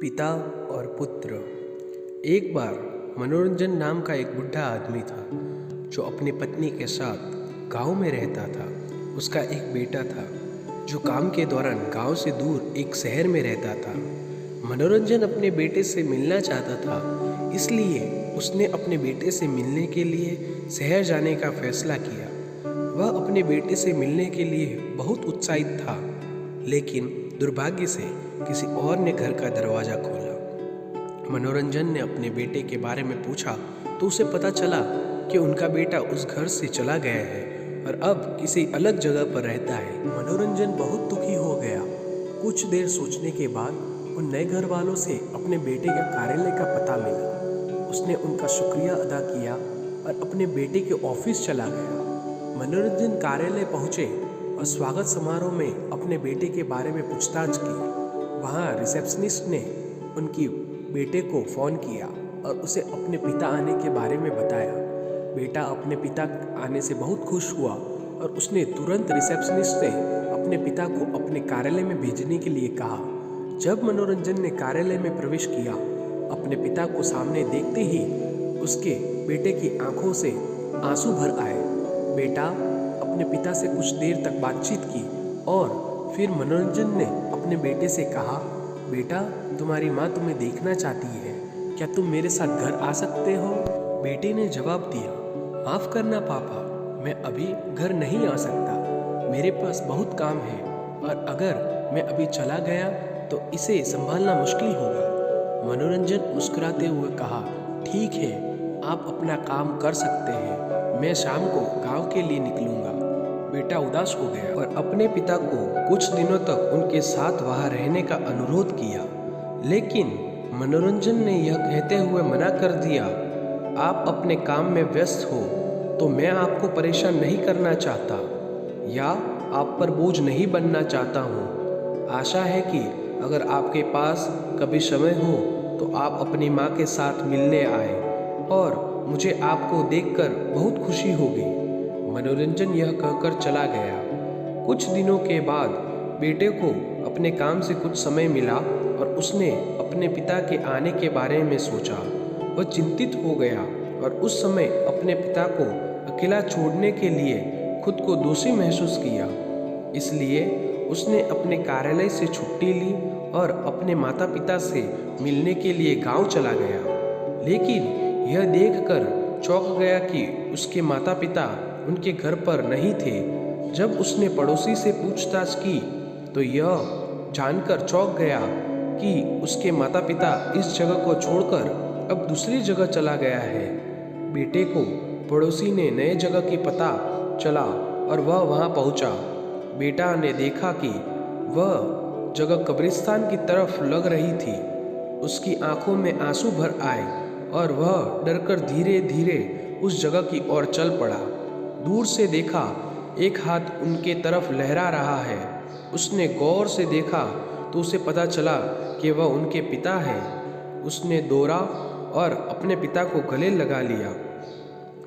पिता और पुत्र। एक बार मनोरंजन नाम का एक बुढ़ा आदमी था जो अपनी पत्नी के साथ गांव में रहता था। उसका एक बेटा था जो काम के दौरान गांव से दूर एक शहर में रहता था। मनोरंजन अपने बेटे से मिलना चाहता था, इसलिए उसने अपने बेटे से मिलने के लिए शहर जाने का फैसला किया। वह अपने बेटे से मिलने के लिए बहुत उत्साहित था, लेकिन दुर्भाग्य से किसी और ने घर का दरवाज़ा खोला। मनोरंजन ने अपने बेटे के बारे में पूछा तो उसे पता चला कि उनका बेटा उस घर से चला गया है और अब किसी अलग जगह पर रहता है। मनोरंजन बहुत दुखी हो गया। कुछ देर सोचने के बाद उन नए घर वालों से अपने बेटे का कार्यालय का पता मिला। उसने उनका शुक्रिया अदा किया और अपने बेटे के ऑफिस चला गया। मनोरंजन कार्यालय पहुंचे और स्वागत समारोह में अपने बेटे के बारे में पूछताछ की। वहाँ रिसेप्शनिस्ट ने उनकी बेटे को फ़ोन किया और उसे अपने पिता आने के बारे में बताया। बेटा अपने पिता आने से बहुत खुश हुआ और उसने तुरंत रिसेप्शनिस्ट से अपने पिता को अपने कार्यालय में भेजने के लिए कहा। जब मनोरंजन ने कार्यालय में प्रवेश किया, अपने पिता को सामने देखते ही उसके बेटे की आंखों से आंसू भर आए। बेटा अपने पिता से कुछ देर तक बातचीत की और फिर मनोरंजन ने अपने बेटे से कहा, बेटा तुम्हारी माँ तुम्हें देखना चाहती है, क्या तुम मेरे साथ घर आ सकते हो? बेटे ने जवाब दिया, माफ़ करना पापा, मैं अभी घर नहीं आ सकता, मेरे पास बहुत काम है और अगर मैं अभी चला गया तो इसे संभालना मुश्किल होगा। मनोरंजन मुस्कुराते हुए कहा, ठीक है, आप अपना काम कर सकते हैं, मैं शाम को गांव के लिए निकलूंगा। बेटा उदास हो गया और अपने पिता को कुछ दिनों तक उनके साथ वहाँ रहने का अनुरोध किया, लेकिन मनोरंजन ने यह कहते हुए मना कर दिया, आप अपने काम में व्यस्त हो तो मैं आपको परेशान नहीं करना चाहता या आप पर बोझ नहीं बनना चाहता हूँ। आशा है कि अगर आपके पास कभी समय हो तो आप अपनी माँ के साथ मिलने आए और मुझे आपको देखकर बहुत खुशी होगी। मनोरंजन यह कहकर चला गया। कुछ दिनों के बाद बेटे को अपने काम से कुछ समय मिला और उसने अपने पिता के आने के बारे में सोचा। वह चिंतित हो गया और उस समय अपने पिता को अकेला छोड़ने के लिए खुद को दोषी महसूस किया। इसलिए उसने अपने कार्यालय से छुट्टी ली और अपने माता पिता से मिलने के लिए गांव चला गया। लेकिन यह देखकर चौंक गया कि उसके माता पिता उनके घर पर नहीं थे। जब उसने पड़ोसी से पूछताछ की तो यह जानकर चौंक गया कि उसके माता पिता इस जगह को छोड़कर अब दूसरी जगह चला गया है। बेटे को पड़ोसी ने नए जगह की पता चला और वह वहां पहुंचा। बेटा ने देखा कि वह जगह कब्रिस्तान की तरफ लग रही थी। उसकी आंखों में आंसू भर आए और वह डरकर धीरे धीरे उस जगह की ओर चल पड़ा। दूर से देखा, एक हाथ उनके तरफ लहरा रहा है। उसने गौर से देखा तो उसे पता चला कि वह उनके पिता हैं। उसने दौड़ा और अपने पिता को गले लगा लिया।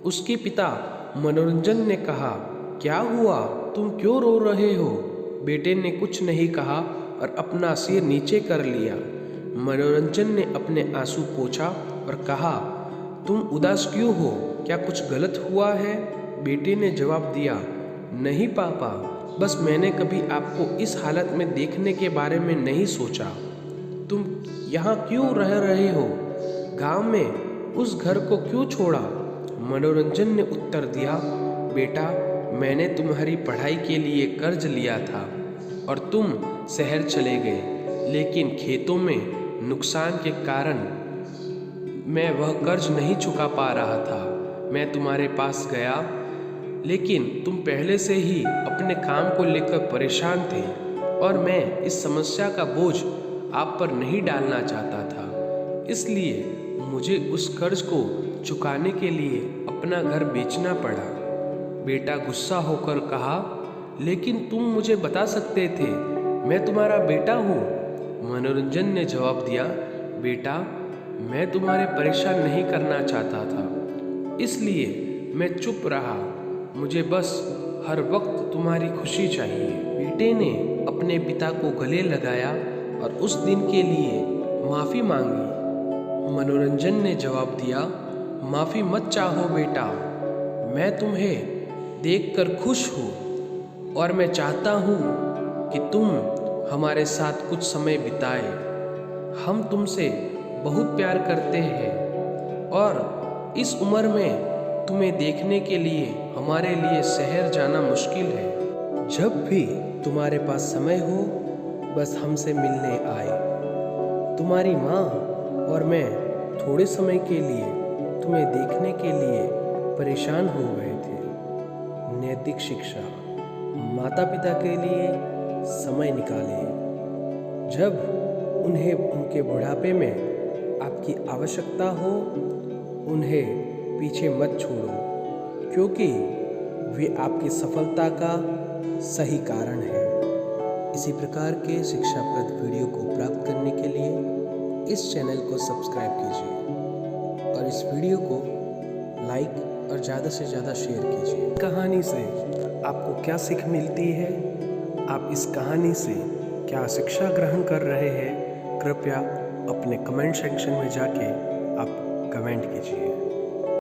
उसके पिता मनोरंजन ने कहा, क्या हुआ, तुम क्यों रो रहे हो? बेटे ने कुछ नहीं कहा और अपना सिर नीचे कर लिया। मनोरंजन ने अपने आंसू पोंछा और कहा, तुम उदास क्यों हो, क्या कुछ गलत हुआ है? बेटे ने जवाब दिया, नहीं पापा, बस मैंने कभी आपको इस हालत में देखने के बारे में नहीं सोचा। तुम यहाँ क्यों रह रहे हो? गांव में उस घर को क्यों छोड़ा? मनोरंजन ने उत्तर दिया, बेटा मैंने तुम्हारी पढ़ाई के लिए कर्ज लिया था और तुम शहर चले गए, लेकिन खेतों में नुकसान के कारण मैं वह कर्ज नहीं चुका पा रहा था। मैं तुम्हारे पास गया, लेकिन तुम पहले से ही अपने काम को लेकर परेशान थे और मैं इस समस्या का बोझ आप पर नहीं डालना चाहता था। इसलिए मुझे उस कर्ज को चुकाने के लिए अपना घर बेचना पड़ा। बेटा गुस्सा होकर कहा, लेकिन तुम मुझे बता सकते थे, मैं तुम्हारा बेटा हूँ। मनोरंजन ने जवाब दिया, बेटा मैं तुम्हारे परेशान नहीं करना चाहता था, इसलिए मैं चुप रहा। मुझे बस हर वक्त तुम्हारी खुशी चाहिए। बेटे ने अपने पिता को गले लगाया और उस दिन के लिए माफ़ी मांगी। मनोरंजन ने जवाब दिया, माफ़ी मत चाहो बेटा, मैं तुम्हें देखकर खुश हूँ और मैं चाहता हूँ कि तुम हमारे साथ कुछ समय बिताए। हम तुमसे बहुत प्यार करते हैं और इस उम्र में तुम्हें देखने के लिए हमारे लिए शहर जाना मुश्किल है। जब भी तुम्हारे पास समय हो बस हमसे मिलने आए। तुम्हारी माँ और मैं थोड़े समय के लिए तुम्हें देखने के लिए परेशान हो गए थे। नैतिक शिक्षा, माता पिता के लिए समय निकालें। जब उन्हें उनके बुढ़ापे में आपकी आवश्यकता हो, उन्हें पीछे मत छोड़ो, क्योंकि वे आपकी सफलता का सही कारण है। इसी प्रकार के शिक्षाप्रद वीडियो को प्राप्त करने के लिए इस चैनल को सब्सक्राइब कीजिए और इस वीडियो को लाइक और ज़्यादा से ज़्यादा शेयर कीजिए। कहानी से आपको क्या सीख मिलती है? आप इस कहानी से क्या शिक्षा ग्रहण कर रहे हैं? कृपया अपने कमेंट सेक्शन में जाके आप कमेंट कीजिए।